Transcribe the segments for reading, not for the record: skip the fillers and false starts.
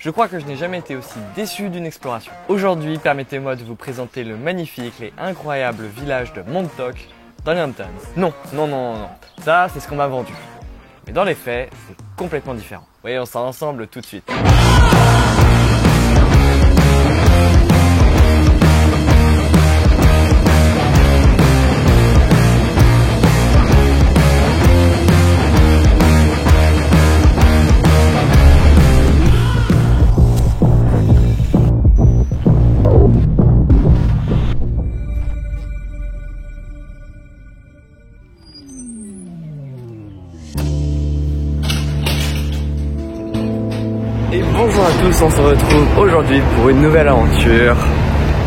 Je crois que je n'ai jamais été aussi déçu d'une exploration. Aujourd'hui, permettez-moi de vous présenter le magnifique et incroyable village de Montauk dans les Hamptons. Non, ça c'est ce qu'on m'a vendu. Mais dans les faits, c'est complètement différent. Oui, on s'en ensemble tout de suite. Et bonjour à tous, on se retrouve aujourd'hui pour une nouvelle aventure,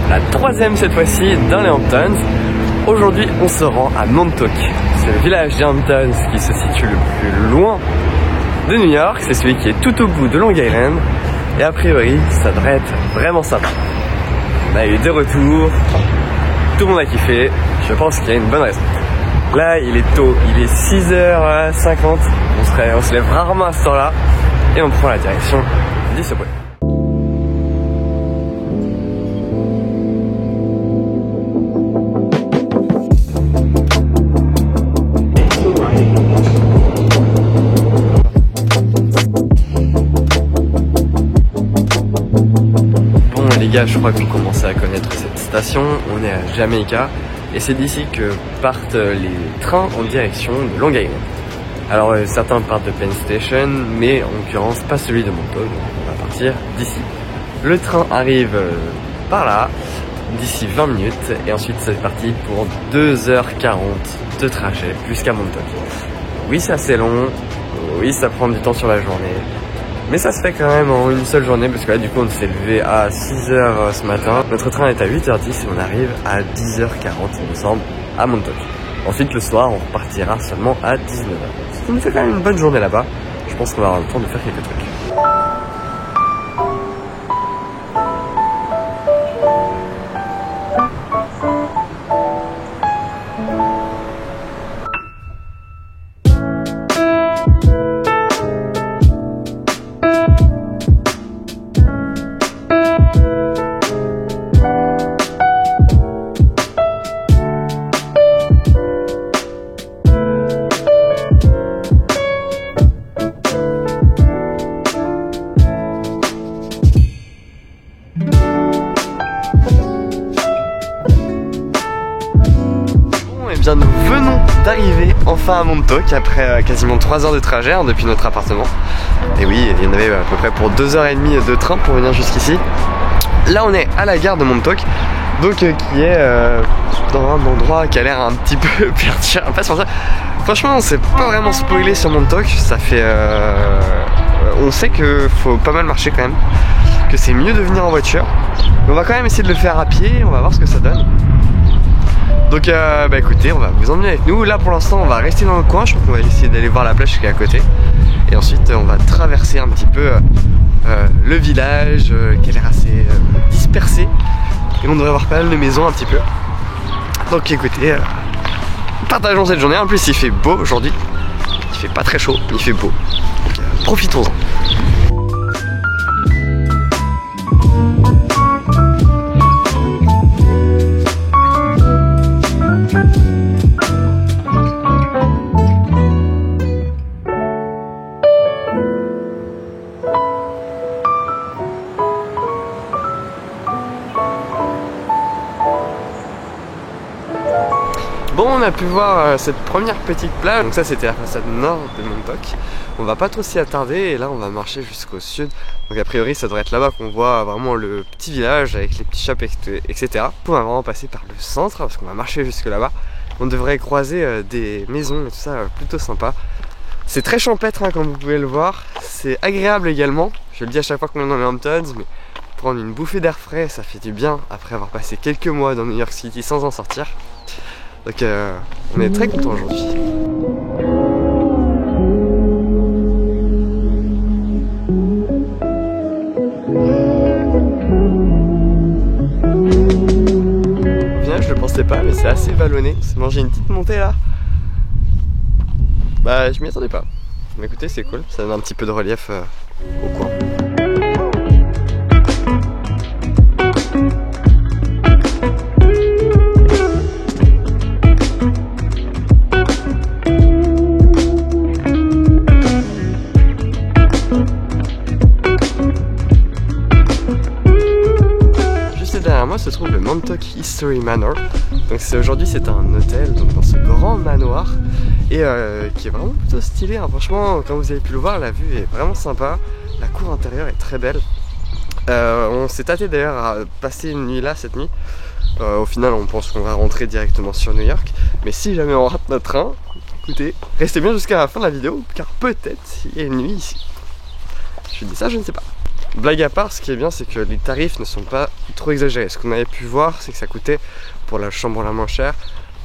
la troisième cette fois-ci dans les Hamptons. Aujourd'hui on se rend à Montauk, c'est le village des Hamptons qui se situe le plus loin de New York, c'est celui qui est tout au bout de Long Island et a priori ça devrait être vraiment sympa. On a eu des retours, tout le monde a kiffé, je pense qu'il y a une bonne raison. Là il est tôt, il est 6h50, on se lève rarement à ce temps-là. Et on prend la direction du subway. Bon les gars, je crois qu'on commence à connaître cette station. On est à Jamaica et c'est d'ici que partent les trains en direction de Long Island. Alors certains partent de Penn Station, mais en l'occurrence pas celui de Montauk, donc on va partir d'ici. Le train arrive par là, d'ici 20 minutes, et ensuite c'est parti pour 2h40 de trajet jusqu'à Montauk. Oui c'est assez long, oui ça prend du temps sur la journée, mais ça se fait quand même en une seule journée, parce que là du coup on s'est levé à 6h ce matin. Notre train est à 8h10 et on arrive à 10h40 il me semble, à Montauk. Ensuite le soir on repartira seulement à 19h. Ça nous fait quand même une bonne journée là-bas. Je pense qu'on va avoir le temps de faire quelques trucs. Bien, nous venons d'arriver enfin à Montauk après quasiment 3 heures de trajet depuis notre appartement. Et oui, il y en avait à peu près pour 2h30 de train pour venir jusqu'ici. Là on est à la gare de Montauk, donc qui est dans un endroit qui a l'air un petit peu perturbant. Franchement on s'est pas vraiment spoilé sur Montauk, ça fait... on sait que faut pas mal marcher quand même, que c'est mieux de venir en voiture. Mais on va quand même essayer de le faire à pied, on va voir ce que ça donne. Donc bah écoutez, on va vous emmener avec nous. Là pour l'instant on va rester dans le coin, je crois qu'on va essayer d'aller voir la plage qui est à côté. Et ensuite on va traverser un petit peu le village qui a l'air assez dispersé. Et on devrait voir pas mal de maisons un petit peu. Donc écoutez, partageons cette journée. En plus il fait beau aujourd'hui. Il fait pas très chaud, mais il fait beau. Donc profitons-en. Bon, on a pu voir cette première petite plage, donc ça c'était la façade nord de Montauk. On va pas trop s'y attarder et là on va marcher jusqu'au sud. Donc a priori ça devrait être là-bas qu'on voit vraiment le petit village avec les petits shops etc. On va vraiment passer par le centre parce qu'on va marcher jusque là-bas. On devrait croiser des maisons et tout ça plutôt sympa. C'est très champêtre hein, comme vous pouvez le voir, c'est agréable également. Je le dis à chaque fois qu'on est dans les Hamptons, mais prendre une bouffée d'air frais ça fait du bien après avoir passé quelques mois dans New York City sans en sortir. Donc on est très content aujourd'hui. Bien, je le pensais pas, mais c'est assez vallonné. On s'est mangé une petite montée là. Bah je m'y attendais pas. Mais écoutez, c'est cool, ça donne un petit peu de relief au coin. se trouve le Montauk History Manor. Donc aujourd'hui c'est un hôtel donc dans ce grand manoir et qui est vraiment plutôt stylé, hein. Franchement, comme vous avez pu le voir, la vue est vraiment sympa. La cour intérieure est très belle. On s'est tâté d'ailleurs à passer une nuit là cette nuit. Au final on pense qu'on va rentrer directement sur New York. Mais si jamais on rate notre train, écoutez, restez bien jusqu'à la fin de la vidéo car peut-être il y a une nuit ici. Je dis ça, je ne sais pas. Blague à part, ce qui est bien c'est que les tarifs ne sont pas trop exagérés. Ce qu'on avait pu voir c'est que ça coûtait pour la chambre la moins chère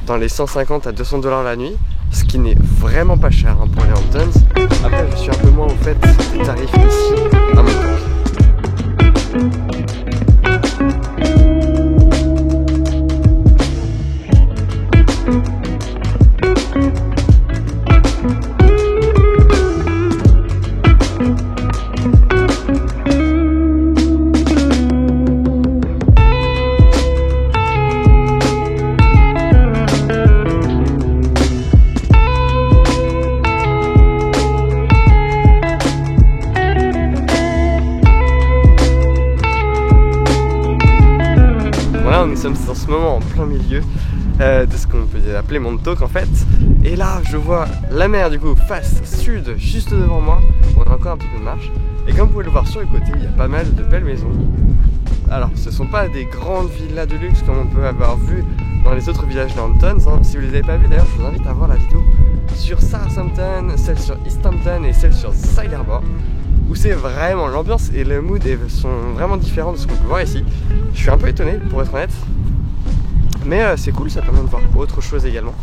dans les 150 à 200 $ la nuit, ce qui n'est vraiment pas cher hein, pour les Hamptons. Après je suis un peu moins au fait des tarifs ici à Montauk. Nous sommes en ce moment en plein milieu de ce qu'on peut appeler Montauk en fait. Et là je vois la mer du coup face sud juste devant moi. On a encore un petit peu de marche. Et comme vous pouvez le voir sur le côté, il y a pas mal de belles maisons. Alors ce ne sont pas des grandes villas de luxe comme on peut avoir vu dans les autres villages d'Hamptons hein. Si vous ne les avez pas vues d'ailleurs, je vous invite à voir la vidéo sur Southampton, celle sur East Hampton et celle sur Side Harbor, où c'est vraiment l'ambiance et le mood sont vraiment différents de ce qu'on peut voir ici. Je suis un peu étonné pour être honnête, mais c'est cool, ça permet de voir autre chose également.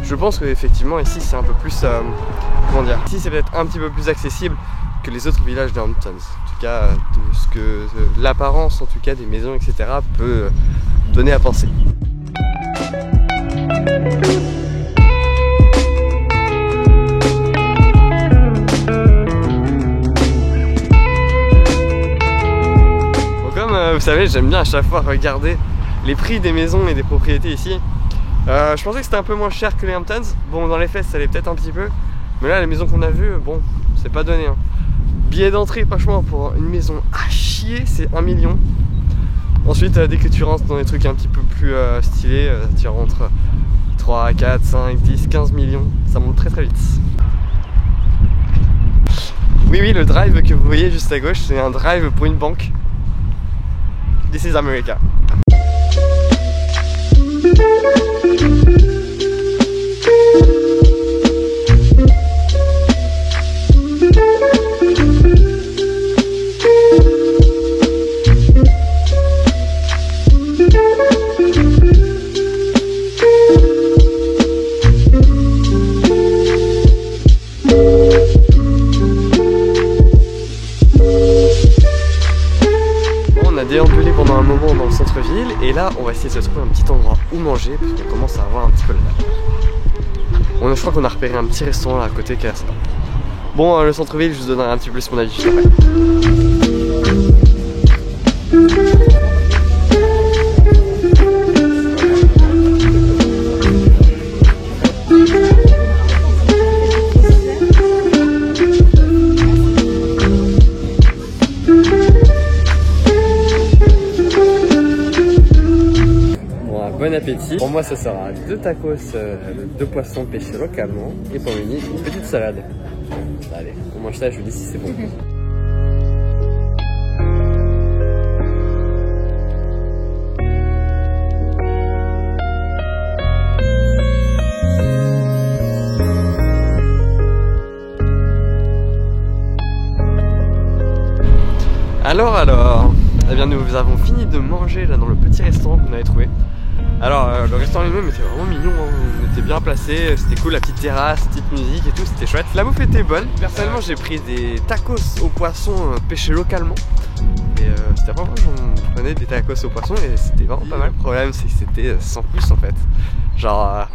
Je pense que effectivement ici c'est un peu plus, comment dire, ici c'est peut-être un petit peu plus accessible que les autres villages de Hamptons. En tout cas de ce que l'apparence en tout cas des maisons etc peut donner à penser. Vous savez, j'aime bien à chaque fois regarder les prix des maisons et des propriétés ici. Je pensais que c'était un peu moins cher que les Hamptons. Bon, dans les faits, ça allait peut-être un petit peu. Mais là, les maisons qu'on a vues, bon, c'est pas donné. Hein. Billet d'entrée, franchement, pour une maison à chier, c'est 1 million. Ensuite, dès que tu rentres dans des trucs un petit peu plus stylés, tu rentres 3, 4, 5, 10, 15 millions. Ça monte très très vite. Oui, le drive que vous voyez juste à gauche, c'est un drive pour une banque. This is America. Déambulé pendant un moment dans le centre-ville et là on va essayer de se trouver un petit endroit où manger parce qu'on commence à avoir un petit peu le dalle. Je crois qu'on a repéré un petit restaurant là à côté qui est assez sympa. Bon, le centre-ville, je vous donnerai un petit peu plus mon avis juste après. Bon appétit. Pour moi, ce sera 2 tacos de poisson pêché localement et pour Mini, une petite salade. Allez, on mange ça, je vous dis si c'est bon. Alors, eh bien nous avons fini de manger là dans le petit restaurant qu'on avait trouvé. Alors le restaurant lui-même était vraiment mignon, hein. On était bien placé, c'était cool, la petite terrasse, petite musique et tout, c'était chouette. La bouffe était bonne. Personnellement j'ai pris des tacos au poisson pêchés localement. Et c'était vraiment, on prenait des tacos au poisson et c'était vraiment pas mal. Le problème c'est que c'était sans plus en fait. Genre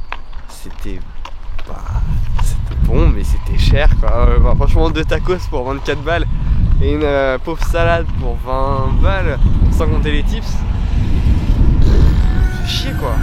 c'était bon mais c'était cher quoi. Franchement 2 tacos pour 24 balles et une pauvre salade pour 20 balles sans compter les tips. C'est chier quoi.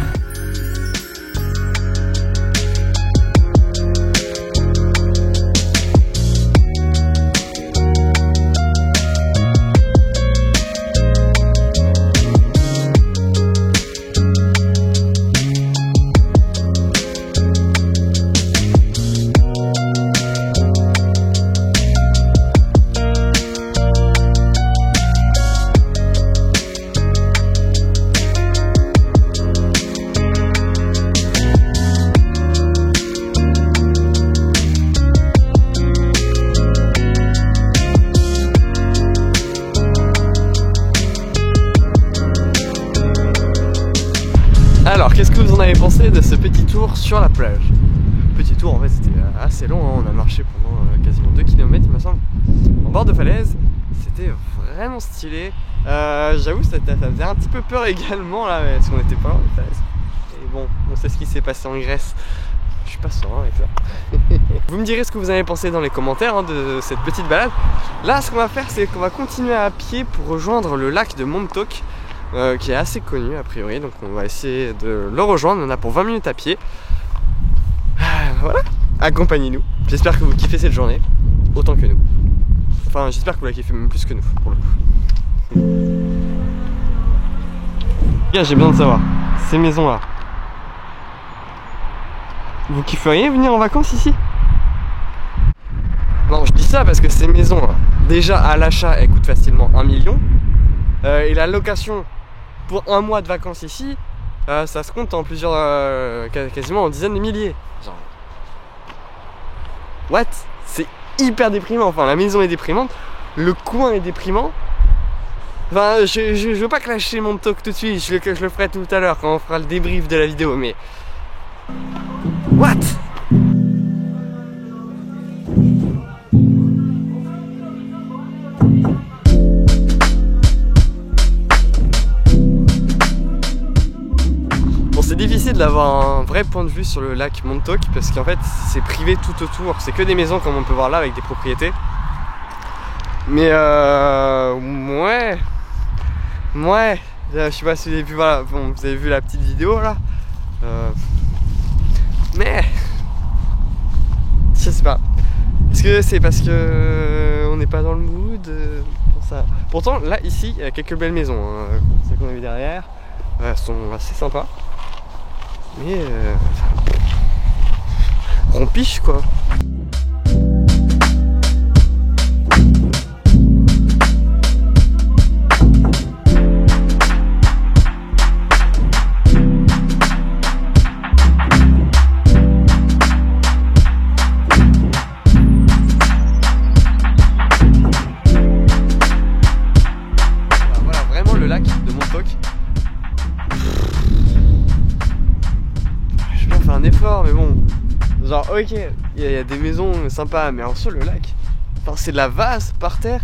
qu'est-ce que vous en avez pensé de ce petit tour sur la plage? Petit tour, en fait c'était assez long, hein. On a marché pendant quasiment 2 km il me semble, en bord de falaise. C'était vraiment stylé. J'avoue ça faisait un petit peu peur également là, parce qu'on était pas loin des falaises. Et bon, on sait ce qui s'est passé en Grèce. Je suis pas serein avec ça. Vous me direz ce que vous avez pensé dans les commentaires hein, de cette petite balade. Là ce qu'on va faire c'est qu'on va continuer à pied pour rejoindre le lac de Montauk, qui est assez connu a priori. Donc on va essayer de le rejoindre. On en a pour 20 minutes à pied. Voilà, accompagnez-nous. J'espère que vous kiffez cette journée autant que nous. Enfin j'espère que vous la kiffez même plus que nous pour le coup. Bien, j'ai besoin de savoir, ces maisons là, vous kifferiez venir en vacances ici? Non, je dis ça parce que ces maisons là, déjà à l'achat elles coûtent facilement 1 million, et la location pour un mois de vacances ici, ça se compte en plusieurs, quasiment en dizaines de milliers. Genre, what? C'est hyper déprimant. Enfin la maison est déprimante, le coin est déprimant. Enfin je veux pas clasher mon talk tout de suite, je le ferai tout à l'heure quand on fera le débrief de la vidéo, mais what? C'est difficile d'avoir un vrai point de vue sur le lac Montauk parce qu'en fait c'est privé tout autour, c'est que des maisons comme on peut voir là avec des propriétés. Mais ouais, je sais pas si vous avez vu, voilà, bon, vous avez vu la petite vidéo là, mais je sais pas. Est-ce que c'est parce que on n'est pas dans le mood pour ça? Pourtant là ici il y a quelques belles maisons, hein, celles qu'on a vu derrière, elles sont assez sympas. Mais rompiche quoi. Voilà vraiment le lac de Montauk. Un effort, mais bon, genre ok, il y a des maisons sympas, mais en soi le lac, enfin, c'est de la vase par terre.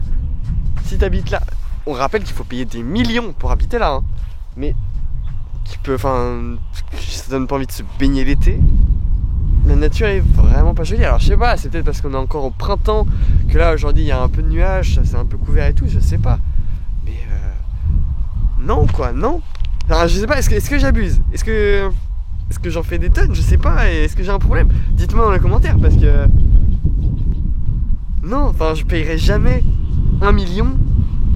Si t'habites là, on rappelle qu'il faut payer des millions pour habiter là, hein. Mais tu peux, enfin, ça donne pas envie de se baigner l'été. La nature est vraiment pas jolie. Alors je sais pas, c'est peut-être parce qu'on est encore au printemps que là aujourd'hui il y a un peu de nuages, ça c'est un peu couvert et tout, je sais pas. Mais non quoi, non. Alors, je sais pas, est-ce que j'abuse? Est-ce que j'en fais des tonnes? Je sais pas, et est-ce que j'ai un problème? Dites-moi dans les commentaires parce que... Non, enfin je payerai jamais 1 million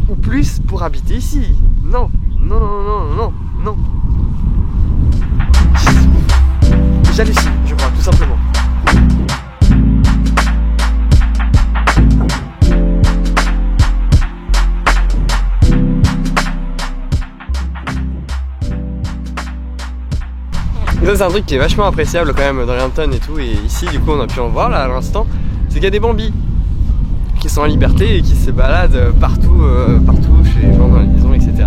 ou plus pour habiter ici. Non, non, non, non, non, non. J'hallucine, je crois, tout simplement. Ça c'est un truc qui est vachement appréciable quand même dans les Hamptons et tout, et ici du coup on a pu en voir là à l'instant, c'est qu'il y a des bambis qui sont en liberté et qui se baladent partout, partout chez les gens dans les maisons, etc.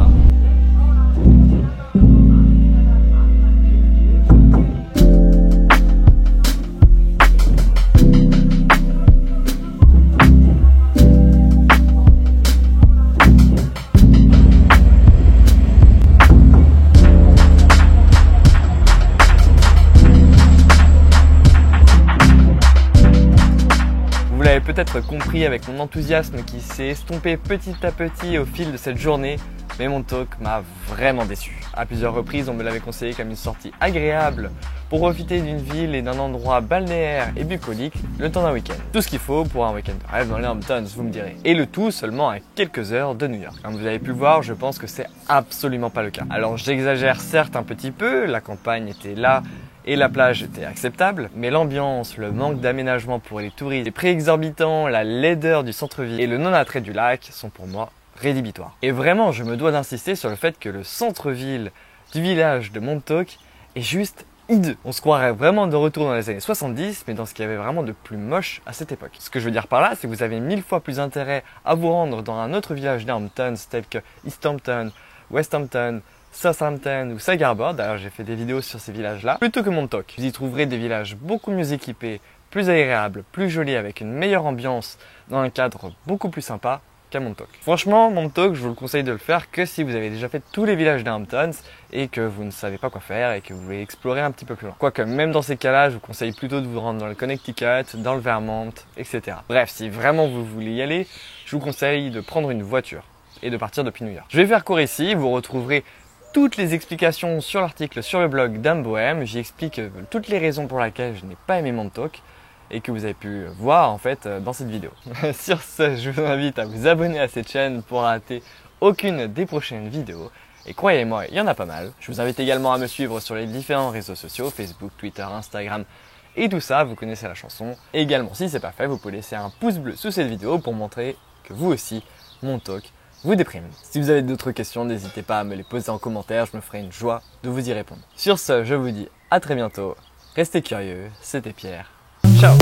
Vous l'avez peut-être compris avec mon enthousiasme qui s'est estompé petit à petit au fil de cette journée, mais Montauk m'a vraiment déçu. À plusieurs reprises, on me l'avait conseillé comme une sortie agréable pour profiter d'une ville et d'un endroit balnéaire et bucolique le temps d'un week-end. Tout ce qu'il faut pour un week-end de rêve dans les Hamptons, vous me direz. Et le tout seulement à quelques heures de New York. Comme vous avez pu le voir, je pense que c'est absolument pas le cas. Alors j'exagère certes un petit peu, la campagne était là, et la plage était acceptable, mais l'ambiance, le manque d'aménagement pour les touristes, les prix exorbitants, la laideur du centre-ville et le non-attrait du lac sont pour moi rédhibitoires. Et vraiment, je me dois d'insister sur le fait que le centre-ville du village de Montauk est juste hideux. On se croirait vraiment de retour dans les années 70, mais dans ce qu'il y avait vraiment de plus moche à cette époque. Ce que je veux dire par là, c'est que vous avez 1000 fois plus intérêt à vous rendre dans un autre village des Hamptons, tel que East Hampton, West Hampton, Southampton ou Sagarboard, d'ailleurs j'ai fait des vidéos sur ces villages-là, plutôt que Montauk. Vous y trouverez des villages beaucoup mieux équipés, plus agréables, plus jolis, avec une meilleure ambiance, dans un cadre beaucoup plus sympa qu'à Montauk. Franchement, Montauk, je vous le conseille de le faire que si vous avez déjà fait tous les villages des Hamptons et que vous ne savez pas quoi faire et que vous voulez explorer un petit peu plus loin. Quoique même dans ces cas-là, je vous conseille plutôt de vous rendre dans le Connecticut, dans le Vermont, etc. Bref, si vraiment vous voulez y aller, je vous conseille de prendre une voiture et de partir depuis New York. Je vais faire court ici, vous retrouverez toutes les explications sur l'article sur le blog d'Amboem. J'y explique toutes les raisons pour lesquelles je n'ai pas aimé Montauk et que vous avez pu voir en fait dans cette vidéo. Sur ce, je vous invite à vous abonner à cette chaîne pour rater aucune des prochaines vidéos. Et croyez-moi, il y en a pas mal. Je vous invite également à me suivre sur les différents réseaux sociaux, Facebook, Twitter, Instagram et tout ça, vous connaissez la chanson. Et également, si c'est pas fait, vous pouvez laisser un pouce bleu sous cette vidéo pour montrer que vous aussi, Montauk vous déprime. Si vous avez d'autres questions, n'hésitez pas à me les poser en commentaire, je me ferai une joie de vous y répondre. Sur ce, je vous dis à très bientôt. Restez curieux, c'était Pierre. Ciao.